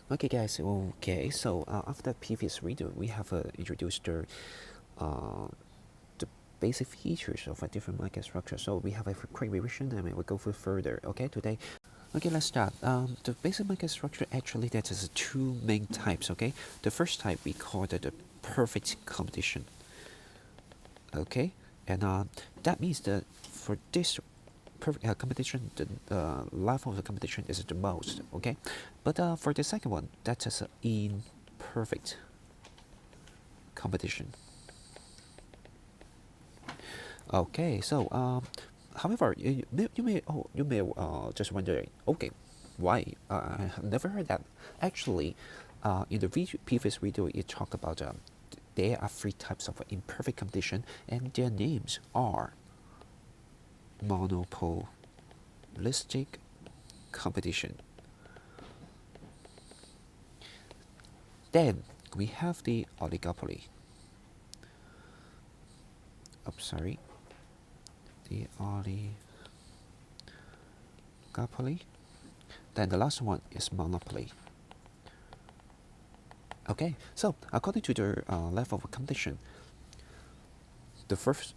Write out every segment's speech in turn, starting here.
Okay, guys. Okay, so after the previous video, we have introduced uh, the basic features of a different market structure. So we have a quick revision, and we will go further. Okay, today. Okay, let's start. The basic market structure actually that is two main types. Okay, the first type we call it the perfect competition. Okay, and that means that for this perfect competition, the level of the competition is the most. Okay, but for the second one, that is imperfect competition. Okay, so however, you may just wondering, okay, why? I have never heard that. Actually, in the previous video, it talked about there are three types of imperfect competition, and their names are monopolistic competition. Then we have the oligopoly. Oh, sorry, the oligopoly. Then the last one is monopoly. Okay, so according to the level of competition, the first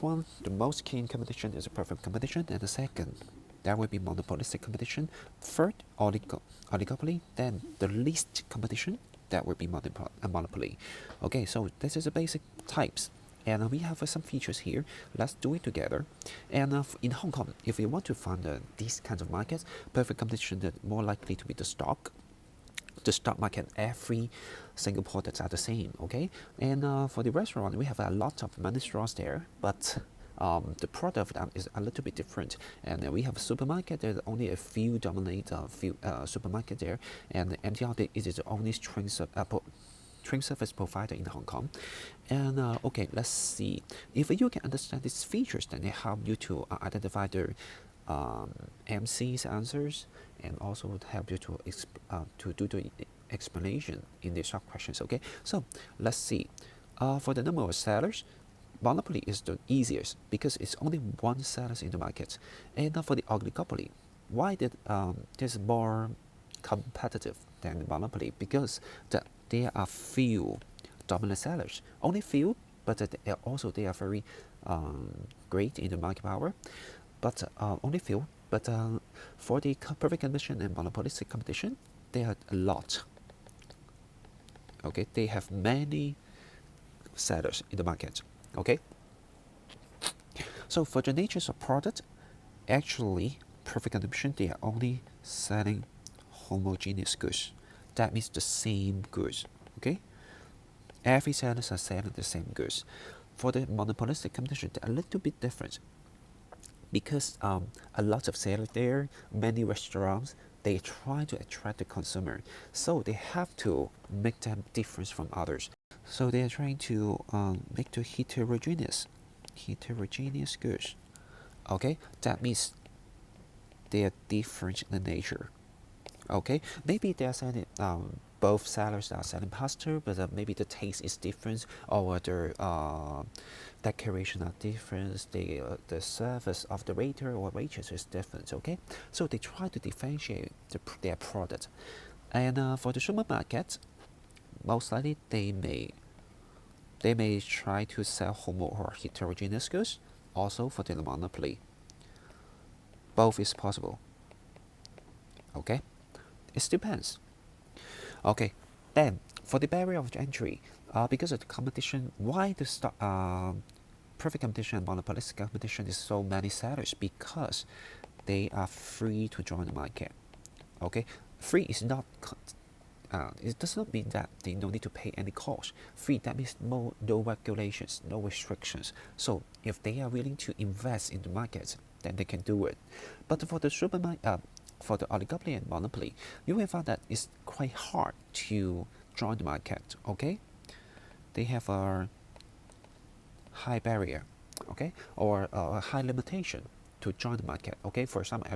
one, the most keen competition is a perfect competition, and the second, that will be monopolistic competition. Third, oligopoly. Then the least competition, that will be monopoly. Okay, so this is the basic types. And we have some features here. Let's do it together. And in Hong Kong, if you want to find these kinds of markets, perfect competition is more likely to be the stock market, every single products are the same. Okay, and for the restaurant, we have a lot of many stores there, but the product of them is a little bit different. And we have a supermarket. There's only a few dominate few supermarket there, and MTR is the only train service provider in Hong Kong. And okay, let's see. If you can understand these features, then they help you to identify the MC's answers, and also would help you to do the explanation in the sub questions. Okay, so let's see. For the number of sellers, monopoly is the easiest because it's only one seller in the market. And for the oligopoly, why did this more competitive than monopoly? Because there are few dominant sellers, only few, but they are very great in the market power, but only few. But for the perfect competition and monopolistic competition, there are a lot. Okay, they have many sellers in the market. Okay, so for the natures of product, actually, perfect competition, they are only selling homogeneous goods. That means the same goods. Okay, every sellers are selling the same goods. For the monopolistic competition, they're a little bit different because a lot of sellers there, many restaurants, they try to attract the consumer, so they have to make them different from others. So they are trying to make the heterogeneous goods. Okay, that means they are different in nature. Okay, maybe they are selling both sellers are selling pasta, but maybe the taste is different, or the decoration are different, the service of the waiter or waitress is different. Okay, so they try to differentiate their product. And for the supermarket, most likely they may try to sell homo or heterogeneous goods. Also for the monopoly, both is possible. Okay, it depends. Okay, then for the barrier of entry, because of the competition, why the perfect competition and monopolistic competition is so many sellers? Because they are free to join the market. Okay, free is not. It does not mean that they don't need to pay any cost. Free, that means no regulations, no restrictions. So if they are willing to invest in the market, then they can do it. But for the for the oligopoly and monopoly, you will find that it's quite hard to join the market. Okay, they have a high barrier, okay, or a high limitation to join the market. Okay, for example,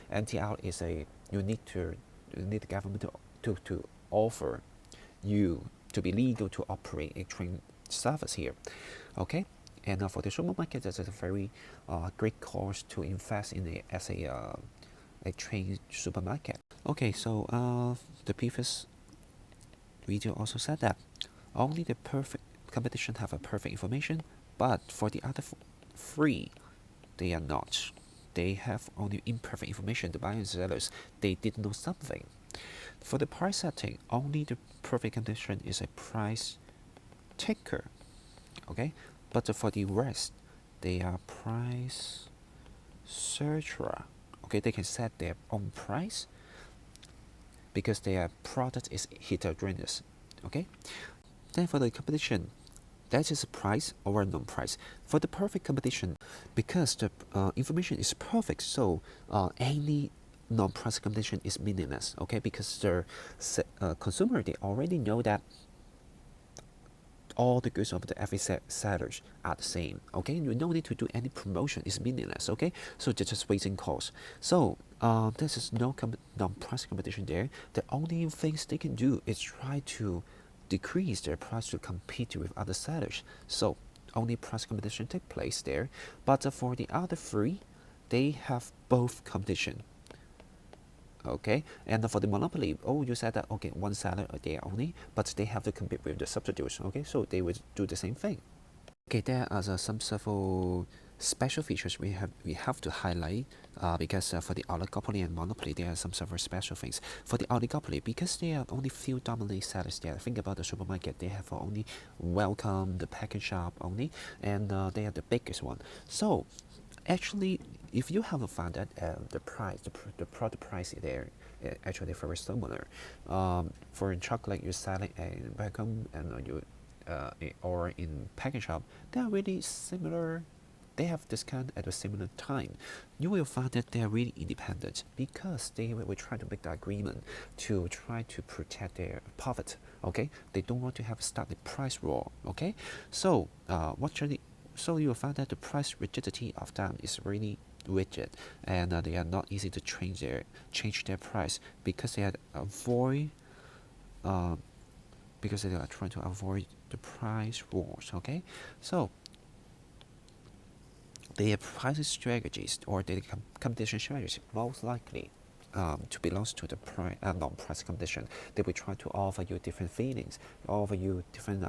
MTR is you need the government to offer you to be legal to operate a train service here. Okay, and for the supermarket, that's a very great course to invest in as a chain supermarket. Okay, so the previous video also said that only the perfect competition have a perfect information, but for the other three, they are not. They have only imperfect information. The buyers and sellers, they did know something. For the price setting, only the perfect condition is a price taker. Okay, but for the rest, they are price searcher. Okay, they can set their own price because their product is heterogeneous. Okay, then for the competition, that is a price or a non-price. For the perfect competition, because the information is perfect, so any non-price competition is meaningless. Okay, because the consumer, they already know that all the goods of the every sellers are the same. Okay, you don't need to do any promotion. It's meaningless. Okay, so they're just wasting costs. So this is no non-price competition there. The only things they can do is try to decrease their price to compete with other sellers. So only price competition take place there. But for the other three, they have both competition. Okay, and for the monopoly, oh, you said that, okay, one seller there only, but they have to compete with the substitutes. Okay, so they will do the same thing. Okay, there are some several special features we have to highlight because for the oligopoly and monopoly, there are some several special things. For the oligopoly, because there are only few dominant sellers there, think about the supermarket, they have only Welcome, the package shop only, and they are the biggest one. So actually, if you haven't found that the price, the product price there, actually very similar. For chocolate, you're selling a Welcome and you or in package shop, they are really similar. They have discount at a similar time. You will find that they are really independent because they will try to make the agreement to try to protect their profit. Okay, they don't want to have start the price war. Okay, so so you will find that the price rigidity of them is really rigid, and they are not easy to change their price because they are avoid because they are trying to avoid the price wars. Okay, so their pricing strategies or their competition strategies most likely to belong to the non-price competition. They will try to offer you different feelings, offer you different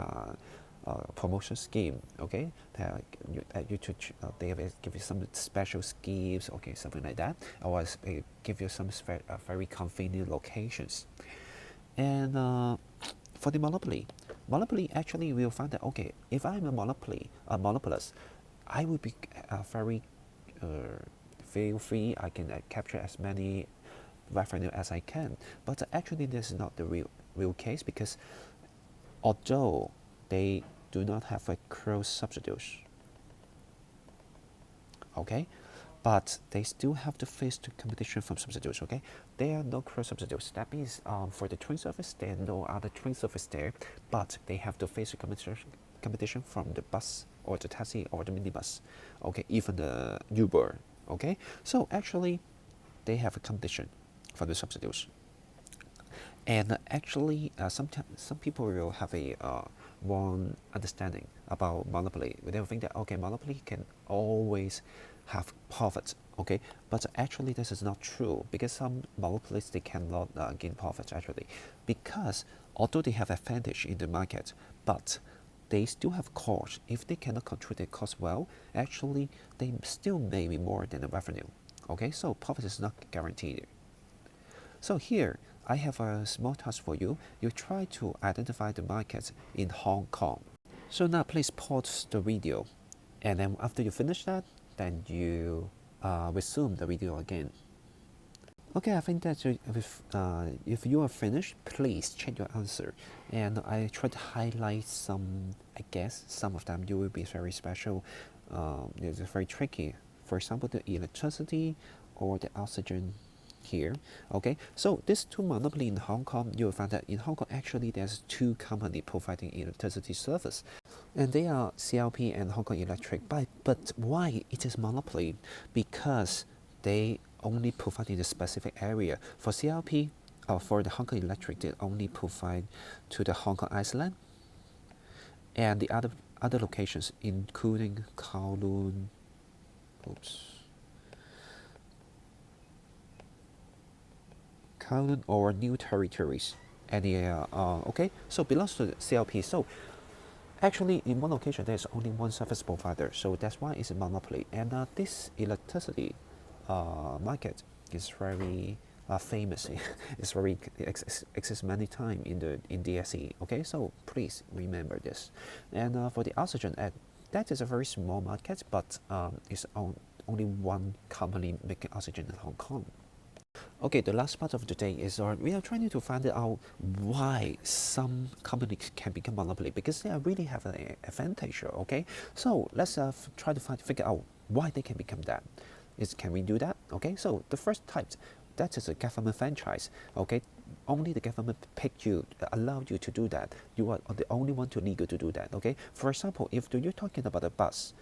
promotion scheme. Okay, they will give you some special schemes. Okay, something like that, or give you some very convenient locations. And for the monopoly actually will find that, okay, if I'm a monopolist, I will be very feel free. I can capture as many revenue as I can. But actually, this is not the real case because although they do not have a cross substitutes, okay, but they still have to face the competition from substitutes. Okay, there are no cross substitutes. That means for the train service, there are no other train service there, but they have to face the competition from the bus or the taxi or the minibus. Okay, even the Uber. Okay, so actually, they have a competition from the substitutes. And actually, some people will have a wrong understanding about monopoly. They will think that, okay, monopoly can always have profits. Okay, but actually this is not true because some monopolists, they cannot gain profits actually, because although they have advantage in the market, but they still have cost. If they cannot control their cost well, actually they still may be more than the revenue. Okay, so profit is not guaranteed. So here, I have a small task for you. You try to identify the markets in Hong Kong. So now please pause the video. And then after you finish that, then you resume the video again. Okay, I think that if you are finished, please check your answer. And I try to highlight some, I guess, some of them you will be very special. It's very tricky. For example, the electricity or the oxygen here. Okay, so these two monopoly in Hong Kong, you will find that in Hong Kong actually there's two companies providing electricity service, and they are CLP and Hong Kong Electric. But why it is monopoly? Because they only provide in a specific area. For CLP, for the Hong Kong Electric, they only provide to the Hong Kong Island and the other locations, including Kowloon. Oops. Kowloon or New Territories. Any okay, so belongs to the CLP. So actually, in one location, there's only one service provider, so that's why it's a monopoly. And this electricity market is very famous. It's very exists many times in DSE. Okay, so please remember this. And for the oxygen, that is a very small market, but it's only one company making oxygen in Hong Kong. Okay, the last part of the day is we are trying to find out why some companies can become monopoly because they really have an advantage. Okay, so let's try to figure out why they can become that. Can we do that? Okay, so the first type, that is a government franchise. Okay, only the government pick you, allow you to do that. You are the only one to legal to do that. Okay, for example, if you're talking about a bus.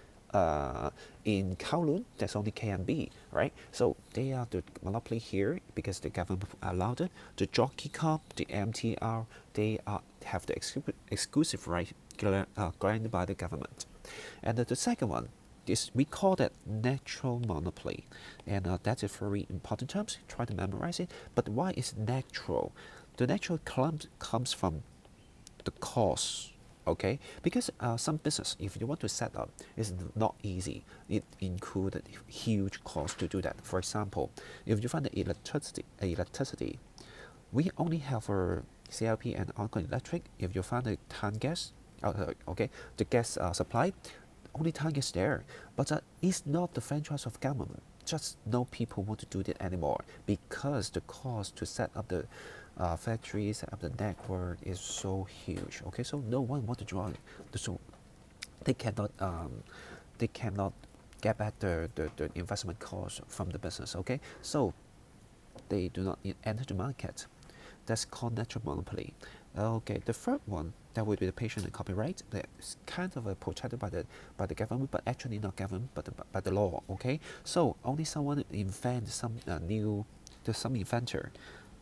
In Kowloon, there's only KMB, right? So they are the monopoly here because the government allowed it. The jockey club, the MTR, they have the exclusive right granted by the government. And the second one is we call that natural monopoly, and that's a very important term. Try to memorize it. But why is natural? The natural comes from the cost. Okay, because some business, if you want to set up, is not easy. It includes huge cost to do that. For example, if you find the electricity, we only have a CLP and ongoing electric. If you find the town gas, okay, the gas supply, only town gas there. But it's not the franchise of government. Just no people want to do it anymore because the cost to set up the factories, set up the network is so huge. Okay, so no one want to join. So they cannot get back the investment cost from the business. Okay, so they do not enter the market. That's called natural monopoly. Okay, the third one, that would be the patent and copyright. That's kind of protected by the government, but actually not government, but by the law. Okay, so only someone invent some some inventor,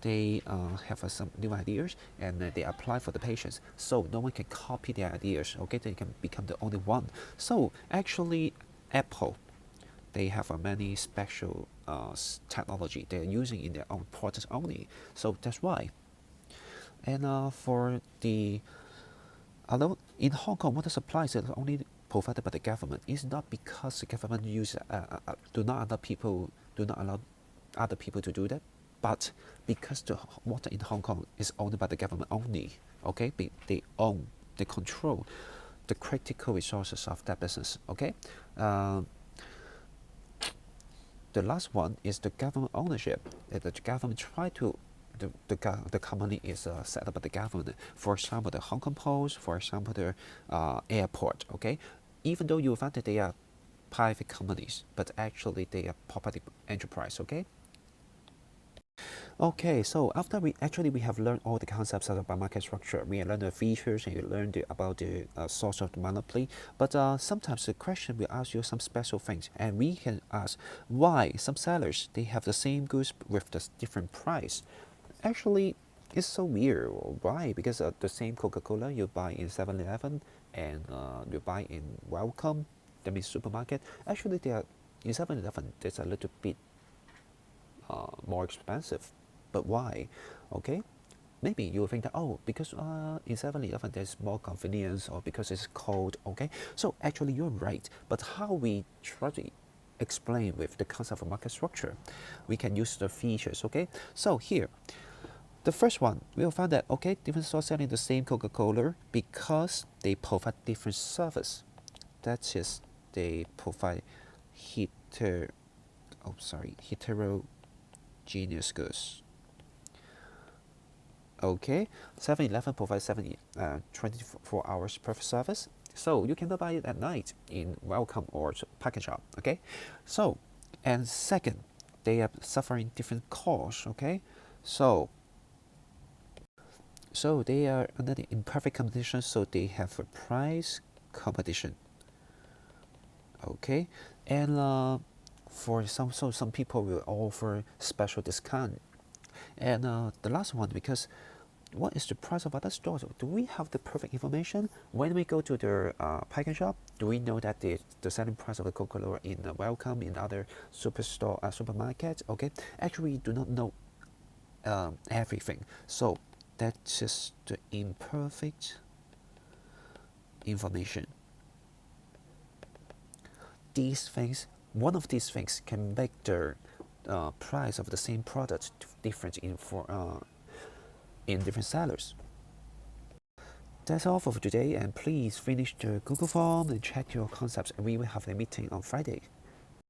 they have some new ideas and they apply for the patients. So no one can copy their ideas. Okay, they can become the only one. So actually, Apple, they have many special technology they're using in their own products only. So that's why. And for the although in Hong Kong, water supplies are only provided by the government. It's not because the government do not allow other people to do that, but because the water in Hong Kong is owned by the government only. Okay, they control the critical resources of that business. Okay, the last one is the government ownership. The government try to the company is set up by the government. For example, the Hong Kong Post, for example, the airport. Okay, even though you find that they are private companies, but actually they are public enterprise. Okay. Okay, so after we have learned all the concepts about market structure, we learned the features and you learned about the source of the monopoly. But sometimes the question will ask you some special things, and we can ask why some sellers they have the same goods with the different price. Actually, it's so weird. Why? Because the same Coca-Cola you buy in 7-Eleven and you buy in Welcome, that means supermarket. Actually, they are in 7-Eleven. There's a little bit more expensive. But why? Okay, maybe you will think that, oh, because in 7-Eleven there's more convenience, or because it's cold. Okay, so actually you're right. But how we try to explain with the concept of market structure, we can use the features. Okay, so here, the first one, we'll find that, okay, different stores selling the same Coca-Cola because they provide different service. That is, they provide heterogeneous goods. Okay, 7-Eleven provides 24 hours per service. So you cannot buy it at night in Welcome or Package Shop. Okay, so, and second, they are suffering different costs. Okay, so they are under the imperfect competition, so they have a price competition. Okay, and for some people will offer special discount. And the last one, because what is the price of other stores? Do we have the perfect information? When we go to the package shop, do we know that the selling price of the Coca-Cola in Welcome, in other supermarket? Okay, actually we do not know everything. So that's just the imperfect information. These things, one of these things can make the price of the same product different in different sellers. That's all for today, and please finish the Google form and check your concepts, and we will have a meeting on Friday.